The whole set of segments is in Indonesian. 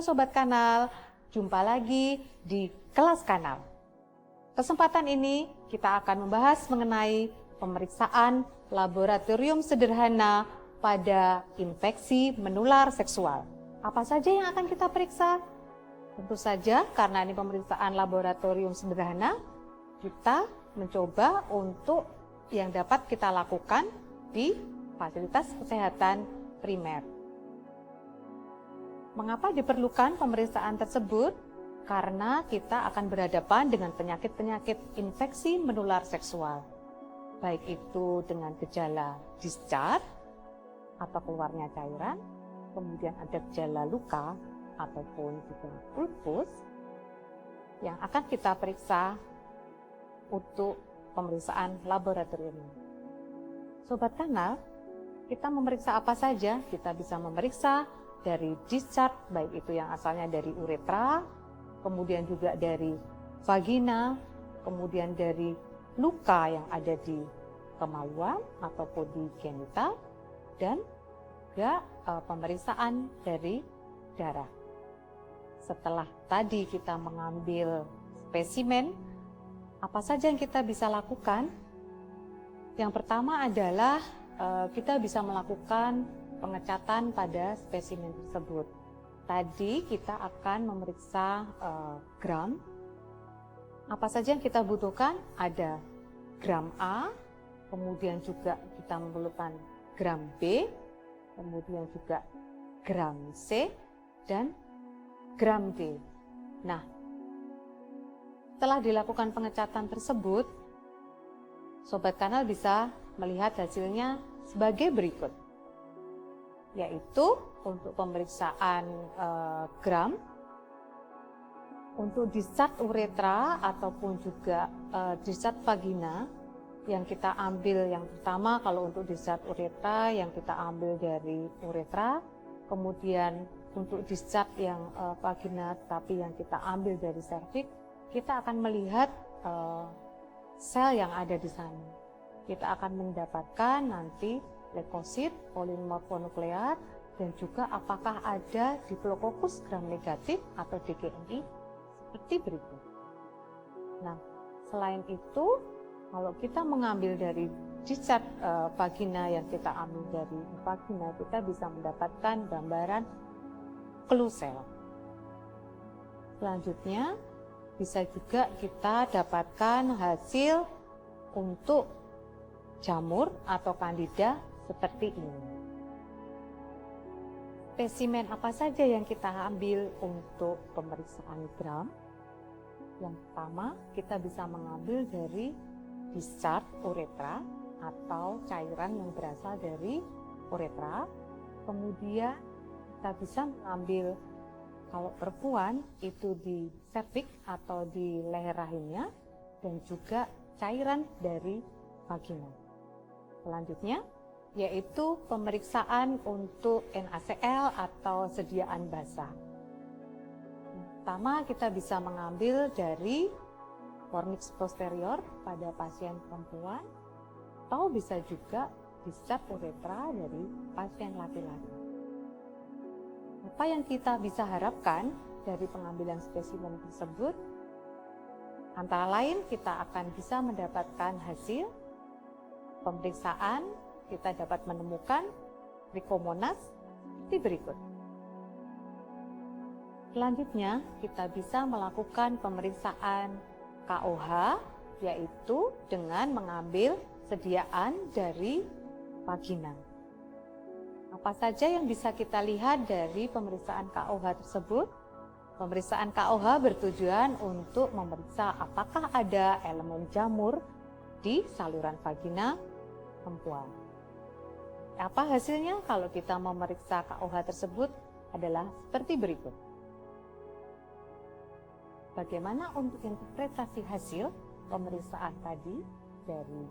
Sobat Kanal, jumpa lagi di Kelas Kanal. Kesempatan ini kita akan membahas mengenai pemeriksaan laboratorium sederhana pada infeksi menular seksual. Apa saja yang akan kita periksa? Tentu saja karena ini pemeriksaan laboratorium sederhana, kita mencoba untuk yang dapat kita lakukan di fasilitas kesehatan primer. Mengapa diperlukan pemeriksaan tersebut? Karena kita akan berhadapan dengan penyakit-penyakit infeksi menular seksual. Baik itu dengan gejala discharge atau keluarnya cairan, kemudian ada gejala luka ataupun juga ulkus yang akan kita periksa untuk pemeriksaan laboratorium. Sobat Kanal, kita memeriksa apa saja? Kita bisa memeriksa dari discharge, baik itu yang asalnya dari uretra, kemudian juga dari vagina, kemudian dari luka yang ada di kemaluan ataupun di genital, dan juga pemeriksaan dari darah. Setelah tadi kita mengambil spesimen, apa saja yang kita bisa lakukan? Yang pertama adalah kita bisa melakukan pengecatan pada spesimen tersebut. Tadi kita akan memeriksa gram. Apa saja yang kita butuhkan? Ada gram A, kemudian juga kita memerlukan gram B, kemudian juga gram C, dan gram D. Nah, setelah dilakukan pengecatan tersebut, Sobat Kanal bisa melihat hasilnya sebagai berikut, yaitu untuk pemeriksaan gram, untuk discharge uretra ataupun juga discharge vagina yang kita ambil. Yang pertama, kalau untuk discharge uretra yang kita ambil dari uretra, kemudian untuk discharge yang vagina tapi yang kita ambil dari serviks, kita akan melihat sel yang ada di sana. Kita akan mendapatkan nanti leukosit, polimorfonuklear, dan juga apakah ada diplococcus gram negatif atau DGNI seperti berikut. Nah, selain itu, kalau kita mengambil dari discharge vagina yang kita ambil dari vagina, kita bisa mendapatkan gambaran clue sel. Selanjutnya, bisa juga kita dapatkan hasil untuk jamur atau kandida seperti ini. Spesimen apa saja yang kita ambil untuk pemeriksaan gram? Yang pertama, kita bisa mengambil dari discharge uretra atau cairan yang berasal dari uretra. Kemudian kita bisa mengambil, kalau perempuan itu di serviks atau di leher rahimnya, dan juga cairan dari vagina. Selanjutnya, yaitu pemeriksaan untuk NaCl atau sediaan basah. Pertama, kita bisa mengambil dari fornix posterior pada pasien perempuan, atau bisa juga discharge uretra dari pasien laki-laki. Apa yang kita bisa harapkan dari pengambilan spesimen tersebut? Antara lain, kita akan bisa mendapatkan hasil pemeriksaan. Kita dapat menemukan trichomonas seperti berikut. Selanjutnya, kita bisa melakukan pemeriksaan KOH, yaitu dengan mengambil sediaan dari vagina. Apa saja yang bisa kita lihat dari pemeriksaan KOH tersebut? Pemeriksaan KOH bertujuan untuk memeriksa apakah ada elemen jamur di saluran vagina perempuan. Apa hasilnya kalau kita memeriksa KOH tersebut adalah seperti berikut. Bagaimana untuk interpretasi hasil pemeriksaan tadi dari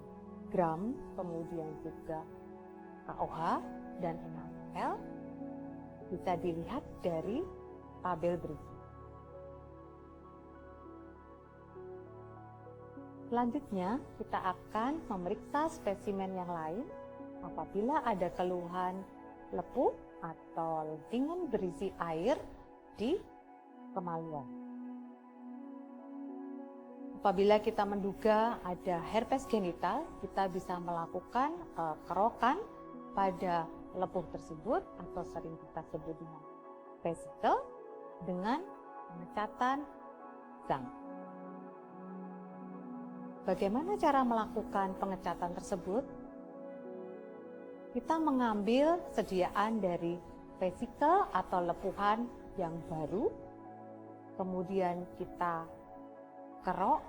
gram, kemudian juga KOH dan NaCl, bisa dilihat dari tabel berikut. Selanjutnya, kita akan memeriksa spesimen yang lain apabila ada keluhan lepuh atau lentingan berisi air di kemaluan. Apabila kita menduga ada herpes genital, kita bisa melakukan kerokan pada lepuh tersebut atau sering kita sebut dengan vesicle dengan pengecatan zang. Bagaimana cara melakukan pengecatan tersebut? Kita mengambil sediaan dari vesicle atau lepuhan yang baru, kemudian kita kerok,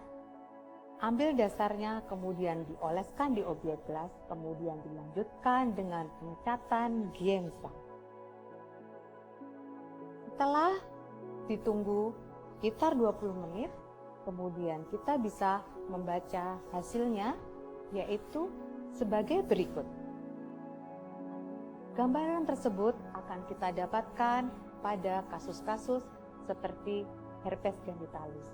ambil dasarnya, kemudian dioleskan di objek gelas, kemudian dilanjutkan dengan pengecatan giemsa. Setelah ditunggu sekitar 20 menit, kemudian kita bisa membaca hasilnya, yaitu sebagai berikut. Gambaran tersebut akan kita dapatkan pada kasus-kasus seperti herpes genitalis.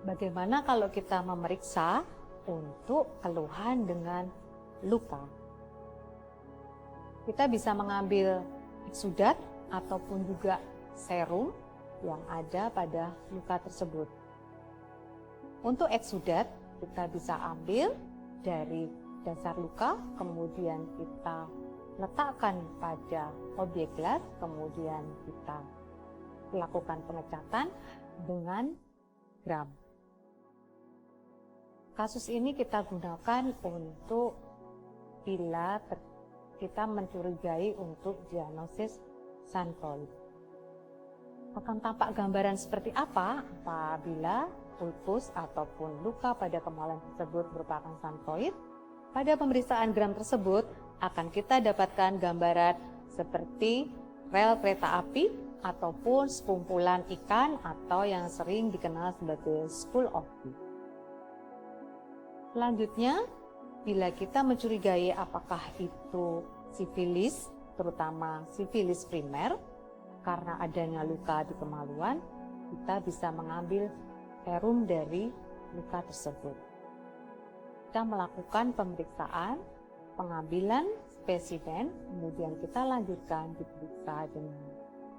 Bagaimana kalau kita memeriksa untuk keluhan dengan luka? Kita bisa mengambil eksudat ataupun juga serum yang ada pada luka tersebut. Untuk eksudat, kita bisa ambil dari dasar luka, kemudian kita letakkan pada objek gelas, kemudian kita lakukan pengecatan dengan gram. Kasus ini kita gunakan untuk bila kita mencurigai untuk diagnosis xanthoid. Akan tampak gambaran seperti apa apabila ulkus ataupun luka pada kemaluan tersebut merupakan xanthoid. Pada pemeriksaan gram tersebut akan kita dapatkan gambaran seperti rel kereta api ataupun sekumpulan ikan atau yang sering dikenal sebagai school of fish. Selanjutnya, bila kita mencurigai apakah itu sifilis, terutama sifilis primer, karena adanya luka di kemaluan, kita bisa mengambil serum dari luka tersebut. Kita melakukan pemeriksaan, pengambilan spesimen, kemudian kita lanjutkan diperiksa dengan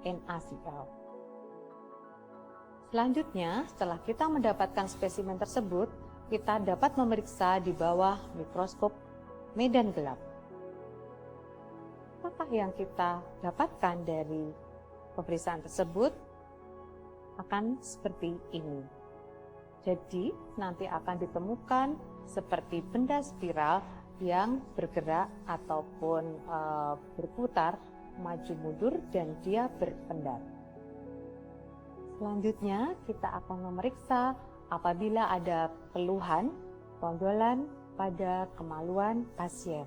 NaCl. Selanjutnya, setelah kita mendapatkan spesimen tersebut, kita dapat memeriksa di bawah mikroskop medan gelap. Apakah yang kita dapatkan dari pemeriksaan tersebut akan seperti ini. Jadi, nanti akan ditemukan seperti benda spiral yang bergerak ataupun berputar maju mundur dan dia berpendar. Selanjutnya, kita akan memeriksa apabila ada keluhan tonjolan pada kemaluan pasien.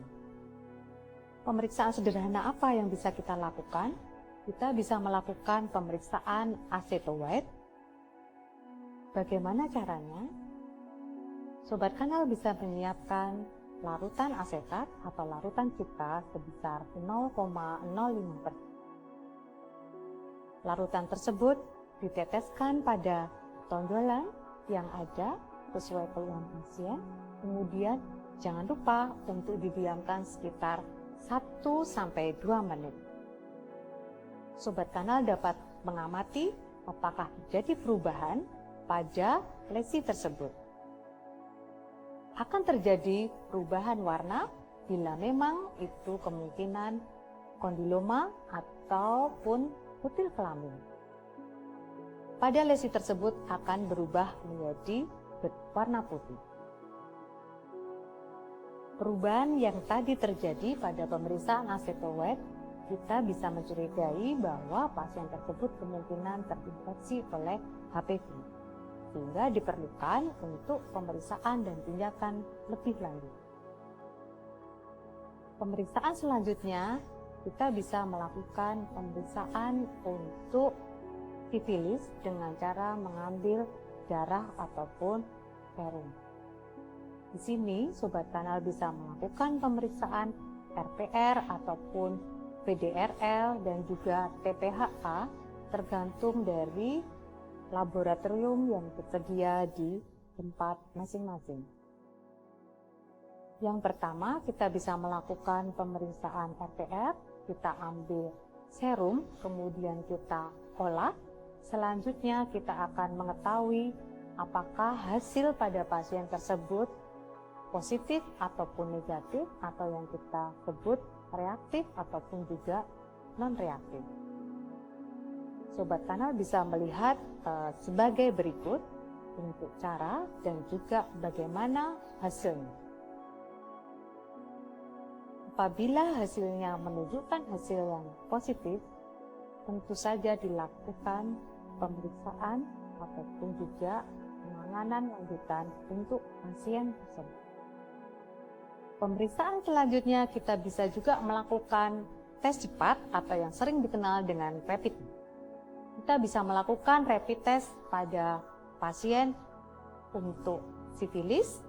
Pemeriksaan sederhana apa yang bisa kita lakukan? Kita bisa melakukan pemeriksaan acetoated. Bagaimana caranya? Sobat Kanal bisa menyiapkan larutan asetat atau larutan citra sebesar 0,05%. Larutan tersebut diteteskan pada tonjolan yang ada sesuai keluhan pasien, kemudian jangan lupa untuk didiamkan sekitar 1-2 menit. Sobat Kanal dapat mengamati apakah terjadi perubahan pada lesi tersebut. Akan terjadi perubahan warna bila memang itu kemungkinan kondiloma ataupun kutil kelamin. Pada lesi tersebut akan berubah menjadi berwarna putih. Perubahan yang tadi terjadi pada pemeriksaan acetoated, kita bisa mencurigai bahwa pasien tersebut kemungkinan terinfeksi oleh HPV, sehingga diperlukan untuk pemeriksaan dan tindakan lebih lanjut. Pemeriksaan selanjutnya, kita bisa melakukan pemeriksaan untuk sifilis dengan cara mengambil darah ataupun serum. Di sini, Sobat Kanal bisa melakukan pemeriksaan RPR ataupun PDRL dan juga TPHA tergantung dari laboratorium yang tersedia di tempat masing-masing. Yang pertama, kita bisa melakukan pemeriksaan RPR, kita ambil serum, kemudian kita olah Selanjutnya kita akan mengetahui apakah hasil pada pasien tersebut positif ataupun negatif, atau yang kita sebut reaktif ataupun juga non-reaktif. Sobat Kanal bisa melihat sebagai berikut untuk cara dan juga bagaimana hasilnya. Apabila hasilnya menunjukkan hasil yang positif, tentu saja dilakukan pemeriksaan ataupun juga penanganan lanjutan untuk pasien tersebut. Pemeriksaan selanjutnya kita bisa juga melakukan tes cepat atau yang sering dikenal dengan rapid. Kita bisa melakukan rapid test pada pasien untuk sifilis,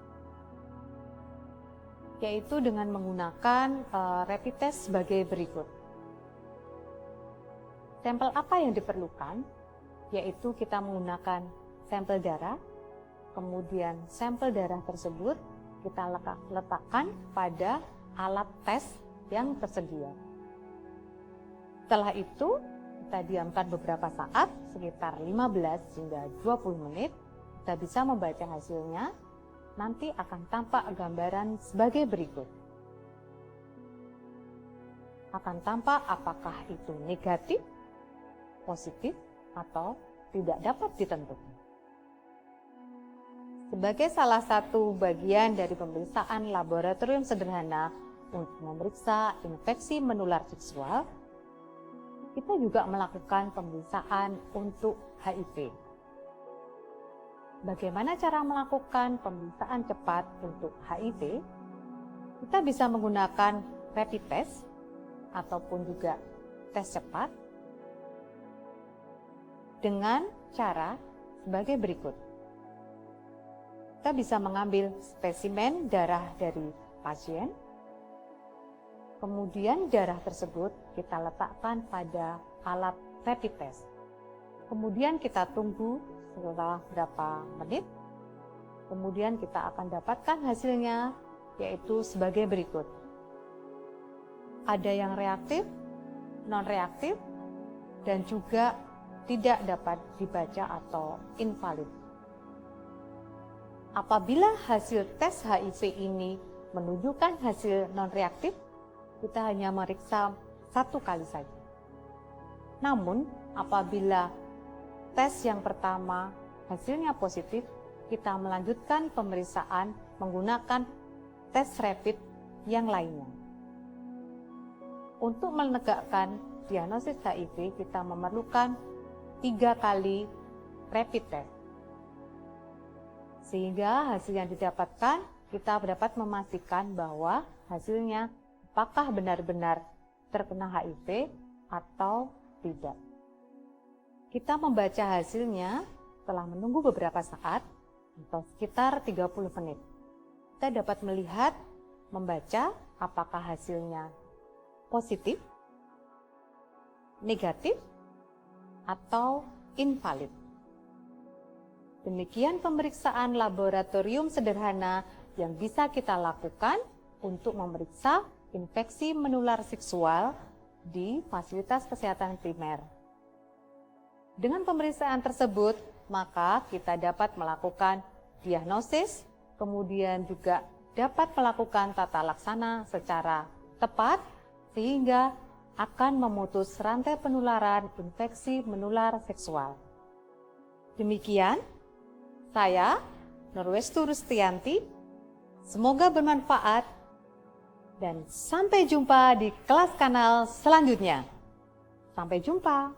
yaitu dengan menggunakan rapid test sebagai berikut. Sampel apa yang diperlukan? Yaitu kita menggunakan sampel darah, kemudian sampel darah tersebut kita letakkan pada alat tes yang tersedia. Setelah itu, kita diamkan beberapa saat, sekitar 15 hingga 20 menit, kita bisa membaca hasilnya, nanti akan tampak gambaran sebagai berikut. Akan tampak apakah itu negatif, positif, atau tidak dapat ditentukan. Sebagai salah satu bagian dari pemeriksaan laboratorium sederhana untuk memeriksa infeksi menular seksual, kita juga melakukan pemeriksaan untuk HIV. Bagaimana cara melakukan pemeriksaan cepat untuk HIV? Kita bisa menggunakan rapid test ataupun juga tes cepat dengan cara sebagai berikut. Kita bisa mengambil spesimen darah dari pasien, kemudian darah tersebut kita letakkan pada alat rapid test. Kemudian kita tunggu setelah berapa menit, kemudian kita akan dapatkan hasilnya, yaitu sebagai berikut. Ada yang reaktif, non-reaktif, dan juga tidak dapat dibaca atau invalid. Apabila hasil tes HIV ini menunjukkan hasil non-reaktif, kita hanya meriksa 1 kali saja. Namun, apabila tes yang pertama hasilnya positif, kita melanjutkan pemeriksaan menggunakan tes rapid yang lainnya. Untuk menegakkan diagnosis HIV, kita memerlukan 3 kali rapid test. Sehingga hasil yang didapatkan, kita dapat memastikan bahwa hasilnya apakah benar-benar terkena HIV atau tidak. Kita membaca hasilnya setelah menunggu beberapa saat atau sekitar 30 menit. Kita dapat melihat, membaca apakah hasilnya positif, negatif, atau invalid. Demikian pemeriksaan laboratorium sederhana yang bisa kita lakukan untuk memeriksa infeksi menular seksual di fasilitas kesehatan primer. Dengan pemeriksaan tersebut, maka kita dapat melakukan diagnosis, kemudian juga dapat melakukan tata laksana secara tepat, sehingga akan memutus rantai penularan infeksi menular seksual. Demikian, saya, Nurwestu Rustianti, semoga bermanfaat dan sampai jumpa di kelas kanal selanjutnya. Sampai jumpa.